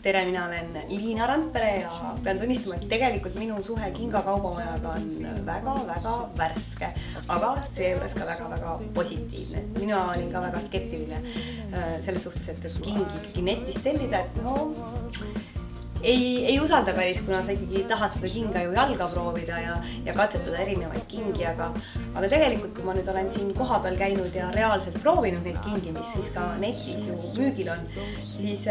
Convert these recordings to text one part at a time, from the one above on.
Tere, mina olen Liina Randpere ja pean tunnistama, et tegelikult minu suhe Kinga kaubamajaga on väga-väga värske, aga seejuures ka väga-väga positiivne. Mina olin ka väga skeptiline selles suhtes, et kingi ikkagi netist tellida, et no ei usalda päris, kuna sa ikkagi tahad seda kinga ju jalga proovida ja katsetada erinevaid kingi, aga tegelikult, kui ma nüüd olen siin kohapeal käinud ja reaalselt proovinud neid kingi, mis siis ka netis ju müügil on, siis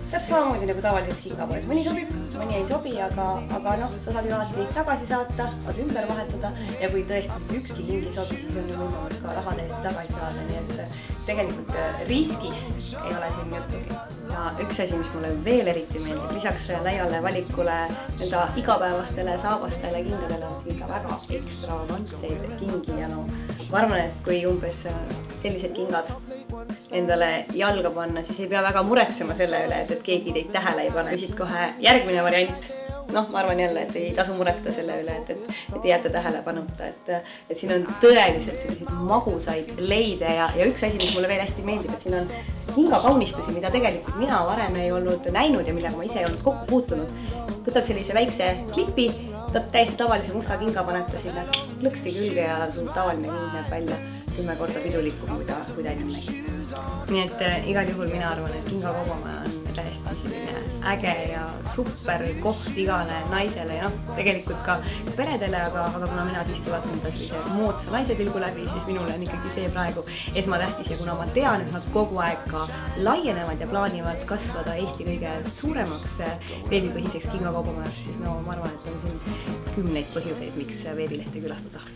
täpselt samamoodi nagu tavalises kingapoes. Mõni sobib, mõni ei sobi, aga noh, sa saad ju alati neid tagasi saata, saad ümber vahetada ja kui tõesti ükski king ei sobi, siis on ju võimalus ka raha täiesti tagasi saada, nii et tegelikult riskist ei ole siin juttugi. Ja üks asi, mis mulle veel eriti meeldib, lisaks laiale valikule nende igapäevastele saabastele kingadele on siin ka väga ekstravantseid kingi ja no ma arvan, et kui umbes sellised kingad endale jalga panna, siis ei pea väga muretsema selle üle, et keegi teid tähele ei pane. Siit kohe järgmine variant. Noh, ma arvan jälle, et ei tasu muretseda selle üle, et ei jäta tähele panuta. Et siin on tõeliselt selliseid magusaid leide ja üks asi, mis mulle veel hästi meeldib, et siin on kingakaunistusi, mida tegelikult mina varem ei olnud näinud ja millega ma ise ei olnud kokku puutunud. Võtad sellise väikse klipi, võtad täiesti tavalise musta kinga, panete sinna klõksti külge ja sul tavaline king näeb välja 10 korda pidulikum, kui ta ennem nägi. Nii et igal juhul mina arvan, et Kinga kaubamaja on täiesti selline äge ja super koht igale naisele ja tegelikult ka peredele, aga kuna mina siiski vaatan sellise moodsa naise pilgu läbi, siis minule on ikkagi see praegu esmatähtis ja kuna ma tean, et nad kogu aeg ka laienevad ja plaanivad kasvada Eesti kõige suuremaks veebipõhiseks Kinga kaubamajaks, siis no ma arvan, et on siin 10 põhjuseid, miks veebilehte külastada.